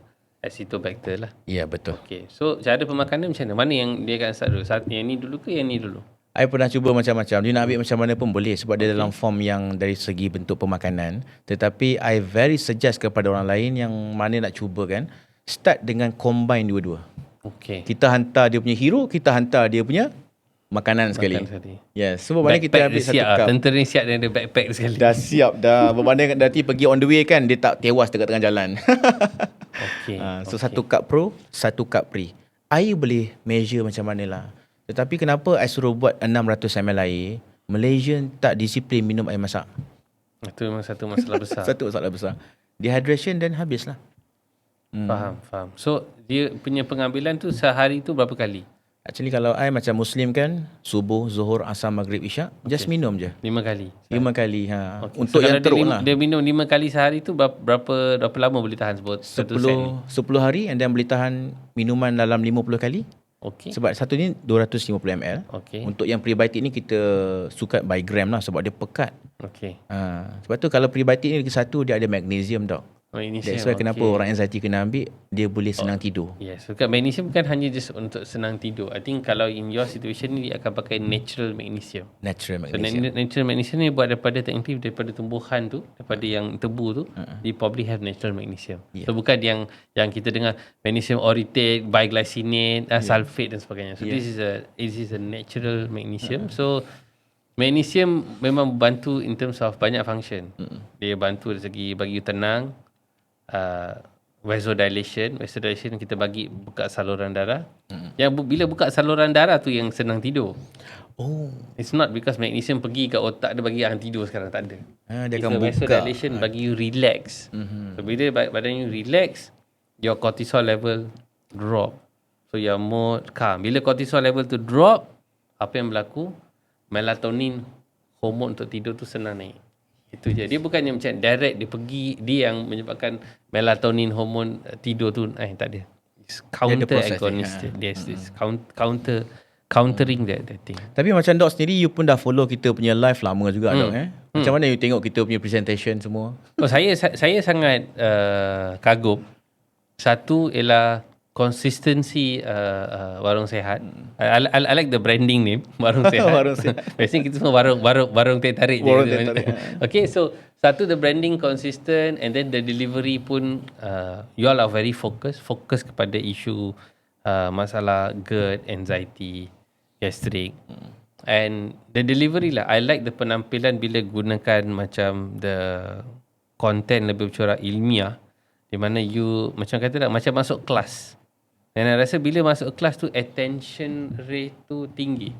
Acetobacter lah. Ya, betul. Okay. So cara pemakanan macam mana? Mana yang dia akan start dulu? Yang ni dulu ke yang ni dulu? I pernah cuba macam-macam. Dia nak ambil macam mana pun boleh sebab dia dalam form yang dari segi bentuk pemakanan. Tetapi I very suggest kepada orang lain yang mana nak cuba kan, start dengan combine dua-dua. Okay. Kita hantar dia punya hero, kita hantar dia punya makanan sekali. Yes. Sebab mana kita ambil satu cup. Tentera ni siap dan ada backpack sekali. Dah siap dah. Bermakna nanti pergi on the way kan, dia tak tewas dekat tengah jalan. Okay. So satu cup pro, satu cup pre. Air boleh measure macam mana lah. Tetapi kenapa I suruh buat 600 ml air? Malaysian tak disiplin minum air masak. Itu memang satu masalah besar. Satu masalah besar. Dehydration dan habislah. Faham. So dia punya pengambilan tu sehari tu berapa kali? Actually kalau I macam Muslim kan, subuh, zuhur, asar, maghrib, isyak, just minum je. 5 kali. 5 kali. Okay. Untuk yang teruk lah. Dia minum 5 kali sehari tu berapa lama boleh tahan sebut satu set ni? 10 hari and then boleh tahan minuman dalam 50 kali. Okey. Sebab satu ni 250 ml. Okey. Untuk yang prebiotik ni kita suka by gram lah sebab dia pekat. Okey. Sebab tu kalau prebiotik ni satu dia ada magnesium tau. Magnesium. That's why kenapa orang anxiety kena ambil, dia boleh senang tidur. Yes. So magnesium bukan hanya just untuk senang tidur. I think kalau in your situation ni dia akan pakai natural magnesium. Natural So magnesium. natural magnesium ni buat daripada technically daripada tumbuhan tu, daripada yang tebu tu, they probably have natural magnesium. Yeah. So bukan yang kita dengar magnesium orotate, biglycinate, sulfate dan sebagainya. So this is a natural magnesium. So magnesium memang bantu in terms of banyak function. Dia bantu dari segi bagi you tenang, vasodilation kita bagi buka saluran darah. Yang bila buka saluran darah tu yang senang tidur. It's not because magnesium pergi kat otak dia bagi hang tidur sekarang, tak ada. Dia It's akan a buka. vasodilation bagi you relax. So bila badan you relax, your cortisol level drop. So your mood calm. Bila cortisol level tu drop, apa yang berlaku? Melatonin, hormon untuk tidur tu senang naik. Itu je. Dia bukannya macam direct dia yang menyebabkan melatonin hormon tidur tu tak ada. It's counter agonistic. Yes, it's countering that thing. Tapi macam Dok sendiri, you pun dah follow kita punya live lama juga Dok Macam mana you tengok kita punya presentation semua? Saya sangat kagum. Satu ialah consistency warung sehat. I like the branding name, warung sehat. Warung sihat. Biasanya kita semua warung teh tarik je. Warung teh tarik. Okay, so satu the branding consistent and then the delivery pun you all are very fokus kepada isu masalah GERD, anxiety, gastric. And the delivery lah, I like the penampilan bila gunakan macam the content lebih bercorak ilmiah, di mana you macam kata tak, macam masuk kelas. Dan I rasa bila masuk kelas tu attention rate tu tinggi.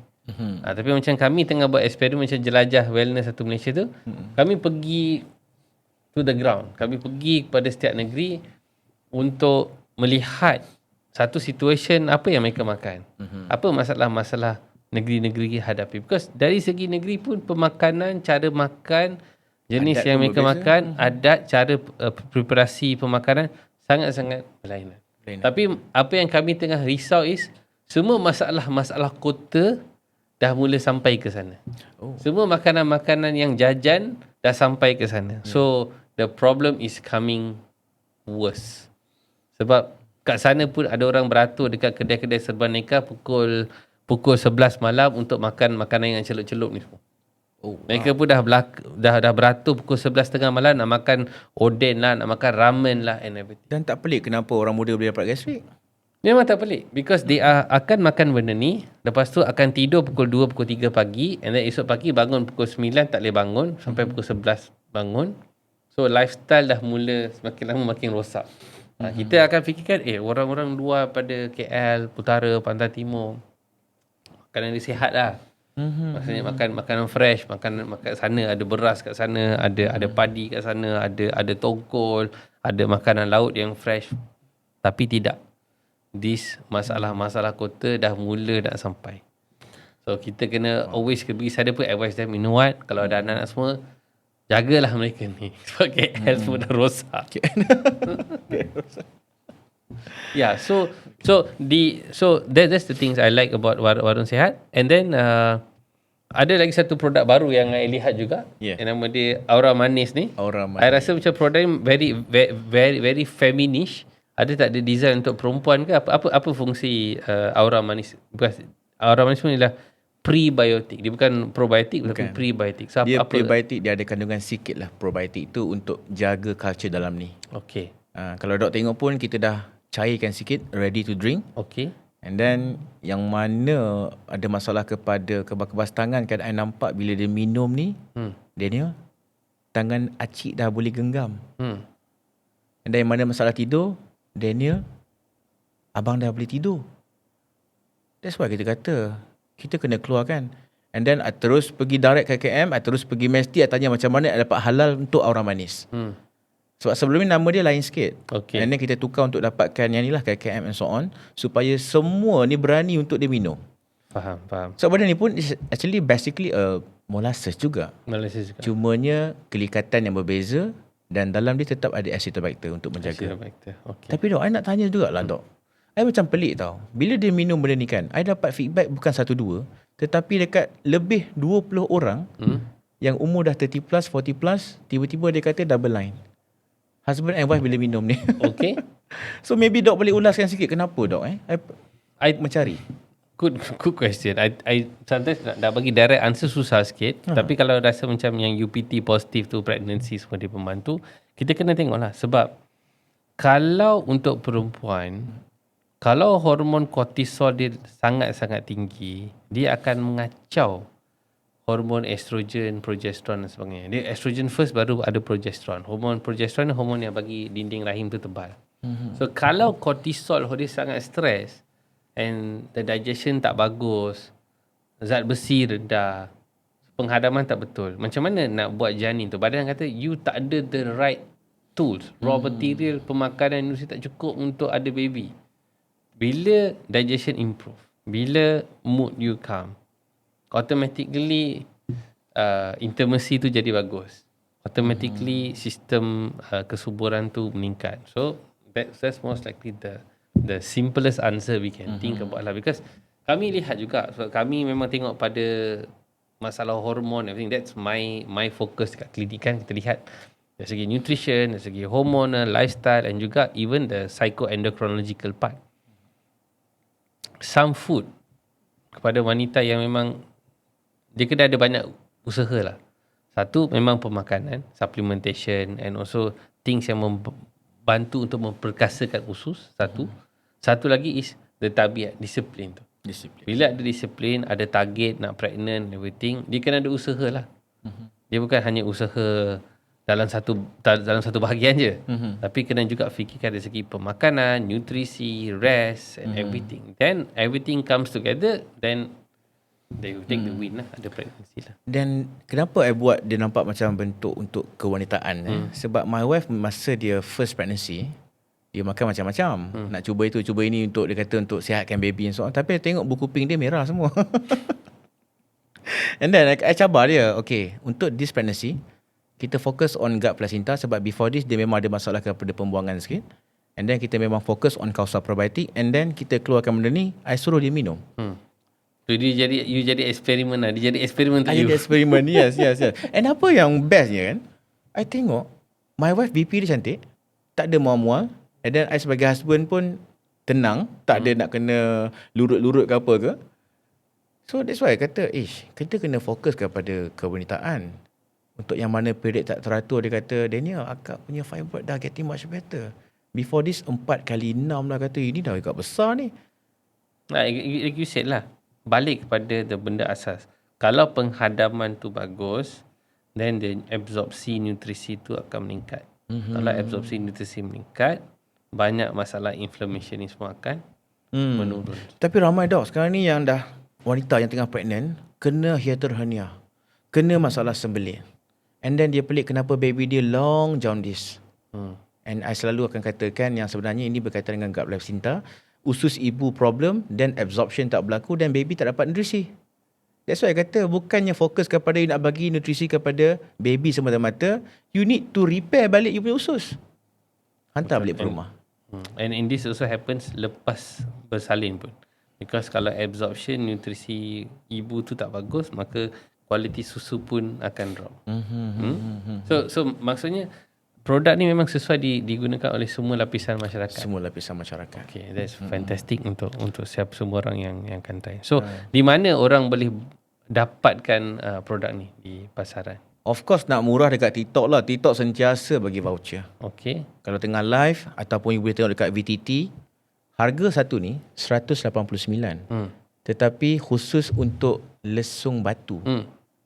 Tapi macam kami tengah buat eksperimen macam jelajah wellness satu Malaysia tu, kami pergi to the ground. Kami pergi kepada setiap negeri untuk melihat satu situation apa yang mereka makan. Apa masalah-masalah negeri-negeri hadapi. Because dari segi negeri pun pemakanan, cara makan, jenis Adat yang pun mereka berbeza. makan, adat, cara preparasi pemakanan sangat-sangat berlainan. Tapi apa yang kami tengah risau is semua masalah-masalah kota dah mula sampai ke sana. Semua makanan-makanan yang jajan dah sampai ke sana. So the problem is coming worse. Sebab kat sana pun ada orang beratur dekat kedai-kedai serba nikah pukul 11 malam untuk makan makanan yang celup-celup ni semua. Mereka pun dah beratur pukul 11.30 malam nak makan oden lah, nak makan ramen lah and everything. Dan tak pelik kenapa orang muda boleh dapat gastrik. Memang tak pelik. Because they akan makan benda ni, lepas tu akan tidur pukul 2, pukul 3 pagi, and then esok pagi bangun pukul 9 tak boleh bangun, sampai pukul 11 bangun. So lifestyle dah mula semakin lama makin rosak. Kita akan fikirkan, orang-orang luar pada KL, Utara, Pantai Timur, makanan dia sihat lah. Maksudnya makan makanan fresh, makan sana ada beras kat sana, ada padi kat sana, ada tongkol, ada makanan laut yang fresh. Tapi tidak. This masalah-masalah kota dah mula nak sampai. So kita kena always pergi sana pun advise them, you know what, kalau ada anak-anak semua, jagalah mereka ni. Sebab KL semua dah rosak. Yeah, so that's the things I like about warung sihat. And then ada lagi satu produk baru yang I lihat juga. Yeah. Yang nama dia Aura Manis ni. Aura Manis. I rasa macam produk ni very feminish. Ada tak ada design untuk perempuan ke? Apa fungsi Aura Manis? Because Aura Manis pun ialah prebiotik. Dia bukan probiotik, tapi prebiotik. So Dia prebiotik, dia ada kandungan sikit lah probiotik tu untuk jaga culture dalam ni. Okay. Kalau Dok tengok pun kita dah cairkan sikit, ready to drink. Okay. And then yang mana ada masalah kepada kebas-kebas tangan kan I nampak bila dia minum ni, Daniel, tangan acik dah boleh genggam. And then yang mana masalah tidur, Daniel, abang dah boleh tidur. That's why kita kata kita kena keluarkan. And then I terus pergi direct ke KM, I terus pergi Mesti, I tanya macam mana I dapat halal untuk Aura Manis. Sebab sebelum ni nama dia lain sikit. Okay. And then kita tukar untuk dapatkan yang ni lah KKM and so on. Supaya semua ni berani untuk dia minum. Faham. So benda ni pun is actually basically a molasses juga. Malaysia juga. Cumanya kelikatan yang berbeza dan dalam dia tetap ada acetobacter untuk menjaga. Acetobacter. Okay. Tapi dok, I nak tanya jugalah dok. I macam pelik tau. Bila dia minum benda ni kan, I dapat feedback bukan 1-2, tetapi dekat lebih 20 orang yang umur dah 30 plus, 40 plus, tiba-tiba dia kata double line. Husband and wife bila minum ni. Okay. So maybe dok boleh ulaskan sikit kenapa dok I mencari. Good question. I sometimes nak bagi direct answer susah sikit. Tapi kalau rasa macam yang UPT positif tu, pregnancy semua dia pembantu, kita kena tengok lah. Sebab kalau untuk perempuan, kalau hormon kortisol dia sangat-sangat tinggi, dia akan mengacau hormon estrogen, progesteron dan sebagainya. Dia estrogen first, baru ada progesteron. Hormon progesteron ni hormon yang bagi dinding rahim tu tebal. So kalau kortisol dia sangat stres and the digestion tak bagus, zat besi rendah, penghadaman tak betul, macam mana nak buat janin tu? Badan kata you tak ada the right tools, raw material, pemakanan nutrisi tak cukup untuk ada baby. Bila digestion improve, bila mood you calm, automatically intimacy tu jadi bagus. Automatically sistem kesuburan tu meningkat. So that's most likely the simplest answer we can think about lah. Because kami lihat juga, sebab kami memang tengok pada masalah hormon, everything. That's my focus dekat klinik kan. Kita lihat dari segi nutrition, dari segi hormonal, lifestyle and juga even the psychoendocrinological part. Some food kepada wanita yang memang dia kena ada banyak usaha lah. Satu memang pemakanan, supplementation and also things yang membantu untuk memperkasakan usus. Satu lagi is the tabiat, disiplin tu. Bila ada disiplin, ada target nak pregnant everything, dia kena ada usaha lah. Dia bukan hanya usaha dalam satu bahagian je. Tapi kena juga fikirkan dari segi pemakanan, nutrisi, rest and everything. Then everything comes together, then they will take the win lah, ada pregnancy lah. Dan kenapa I buat dia nampak macam bentuk untuk kewanitaan sebab my wife masa dia first pregnancy, dia makan macam-macam. Nak cuba itu, cuba ini untuk dia kata untuk sihatkan baby and so on. Tapi I tengok buku pink dia merah semua. And then I cabar dia, okay, untuk this pregnancy kita fokus on gut placenta sebab before this dia memang ada masalah kepada pembuangan sikit. And then kita memang fokus on kausa probiotic and then kita keluarkan benda ni, I suruh dia minum. So you jadi eksperimen lah. Dia jadi eksperimen untuk you. Ada eksperimen, yes. And apa yang bestnya kan, I tengok my wife BP dia cantik, tak ada mual-mual. And then I sebagai husband pun tenang, tak ada nak kena lurut-lurut ke apa ke. So that's why I kata, kita kena fokus kepada kewanitaan. Untuk yang mana period tak teratur, dia kata, Daniel, akak punya fibroid dah getting much better. Before this 4 kali 6 lah kata, ini dah agak besar ni. Like you said lah, balik kepada the benda asas. Kalau penghadaman tu bagus, then the absorpsi nutrisi tu akan meningkat. Kalau absorpsi nutrisi meningkat, banyak masalah inflammation ni semua akan menurun. Tapi ramai dok sekarang ni yang dah wanita yang tengah pregnant kena hiatal hernia, kena masalah sembelit. And then dia pelik kenapa baby dia long jaundice. And I selalu akan katakan yang sebenarnya ini berkaitan dengan gut placenta. Usus ibu problem, then absorption tak berlaku, dan baby tak dapat nutrisi. That's why I kata bukannya fokus kepada you nak bagi nutrisi kepada baby semata-mata, you need to repair balik you punya usus. Hantar balik ke rumah. And in this also happens lepas bersalin pun. Because kalau absorption nutrisi ibu tu tak bagus, maka kualiti susu pun akan drop. So maksudnya produk ni memang sesuai digunakan oleh semua lapisan masyarakat. Semua lapisan masyarakat. Okay, that's fantastic untuk siapa semua orang yang akan try. So di mana orang boleh dapatkan produk ni di pasaran? Of course nak murah dekat TikTok lah. TikTok sentiasa bagi voucher. Okay. Kalau tengah live ataupun you boleh tengok dekat VTT, harga satu ni 189. Tetapi khusus untuk lesung batu.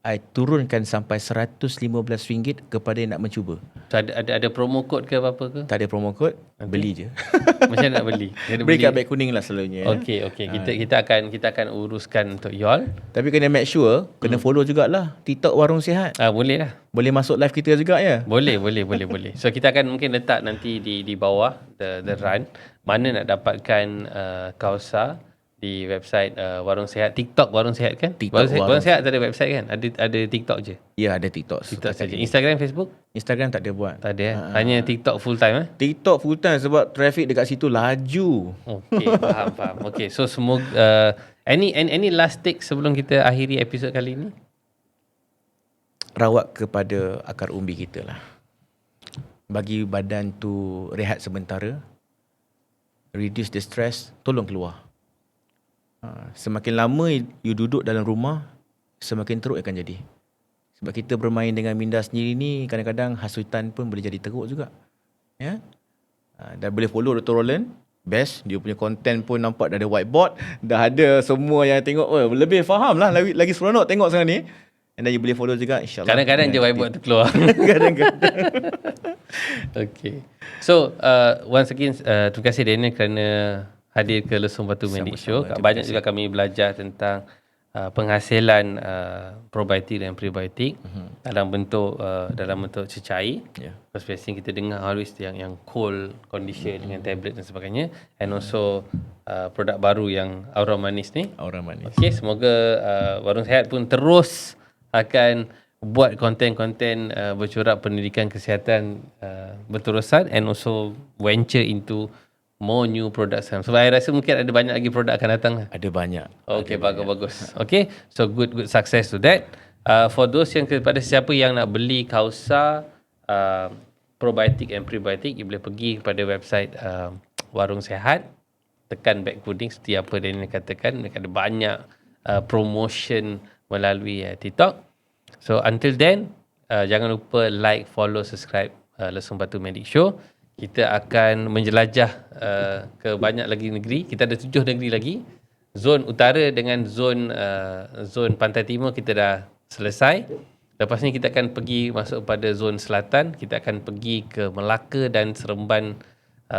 I turunkan sampai RM115 kepada yang nak mencuba. So, ada promo code ke apa-apa ke? Tak ada promo code, beli je. Macam nak beli? Kena Beli kat beg kuning lah selalunya. Okey. Kita akan uruskan untuk y'all. Tapi kena make sure, kena follow jugalah TikTok Warung Sihat. Boleh lah. Boleh masuk live kita juga ya. Boleh. So kita akan mungkin letak nanti di bawah the run mana nak dapatkan Kausa di website Warung Sihat, TikTok Warung Sihat kan? TikTok Warung Sihat tak ada website kan? Ada TikTok je. Ya, ada TikTok. Saja. Instagram, Facebook? Instagram tak ada buat. Tak ada. Hanya TikTok full time TikTok full time sebab traffic dekat situ laju. Okey, faham. Okey, so semoga any last take sebelum kita akhiri episod kali ini? Rawat kepada akar umbi kita lah. Bagi badan tu rehat sementara. Reduce the stress, tolong keluar. Semakin lama you duduk dalam rumah, semakin teruk akan jadi. Sebab kita bermain dengan minda sendiri ni, kadang-kadang hasutan pun boleh jadi teruk juga. Ya. Dan boleh follow Dr. Roland. Best, dia punya content pun nampak dah ada whiteboard, dah ada semua yang tengok. Lebih faham lah, lagi seronok tengok sekarang ni. And then you boleh follow juga, insyaAllah. Kadang-kadang je whiteboard tu keluar. Kadang-kadang. Okay. So, once again, terima kasih Daniel kerana hadir ke Lesung Batu Medic Show. Banyak juga kami belajar tentang penghasilan probiotik dan prebiotik dalam bentuk cecair. First biasanya kita dengar always yang cold condition dengan tablet dan sebagainya, and also produk baru yang Aura Manis ni. Aura Manis. Okay, semoga Warung Sihat pun terus akan buat konten-konten bercorak pendidikan kesihatan berterusan, and also venture into more new products. Sebab saya rasa mungkin ada banyak lagi produk akan datang. Ada banyak. Okay, bagus. Okay, so good success to that. For those yang kepada siapa yang nak beli Kausa probiotik and prebiotik, you boleh pergi kepada website Warung Sihat, tekan beg kuning seperti apa Daniel katakan. Mereka ada banyak promotion melalui TikTok. So until then, jangan lupa like, follow, subscribe Lesung Batu Medic Show. Kita akan menjelajah ke banyak lagi negeri. Kita ada 7 negeri lagi. Zon utara dengan zon pantai timur kita dah selesai. Lepas ni kita akan pergi masuk pada zon selatan. Kita akan pergi ke Melaka dan Seremban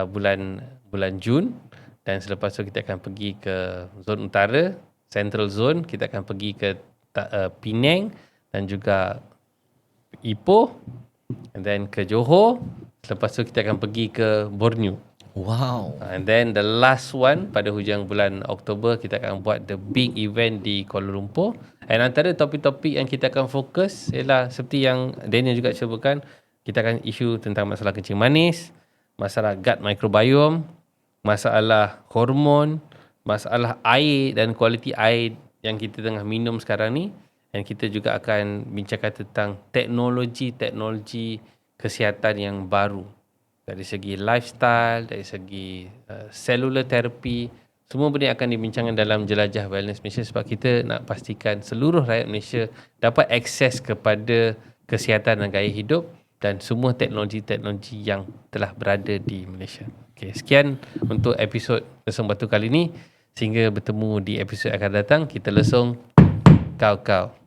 bulan Jun. Dan selepas tu kita akan pergi ke zon utara, Central Zone. Kita akan pergi ke Penang dan juga Ipoh, and then ke Johor. Selepas tu kita akan pergi ke Borneo. Wow. And then the last one pada hujung bulan Oktober kita akan buat the big event di Kuala Lumpur. And antara topik-topik yang kita akan fokus ialah seperti yang Daniel juga cubakan, kita akan isu tentang masalah kencing manis, masalah gut microbiome, masalah hormon, masalah air dan kualiti air yang kita tengah minum sekarang ni. Dan kita juga akan bincangkan tentang teknologi kesihatan yang baru. Dari segi lifestyle, dari segi cellular therapy, semua benda akan dibincangkan dalam Jelajah Wellness Malaysia, sebab kita nak pastikan seluruh rakyat Malaysia dapat akses kepada kesihatan dan gaya hidup dan semua teknologi-teknologi yang telah berada di Malaysia. Okay, sekian untuk episod Lesung Batu kali ini. Sehingga bertemu di episod akan datang. Kita lesung kau.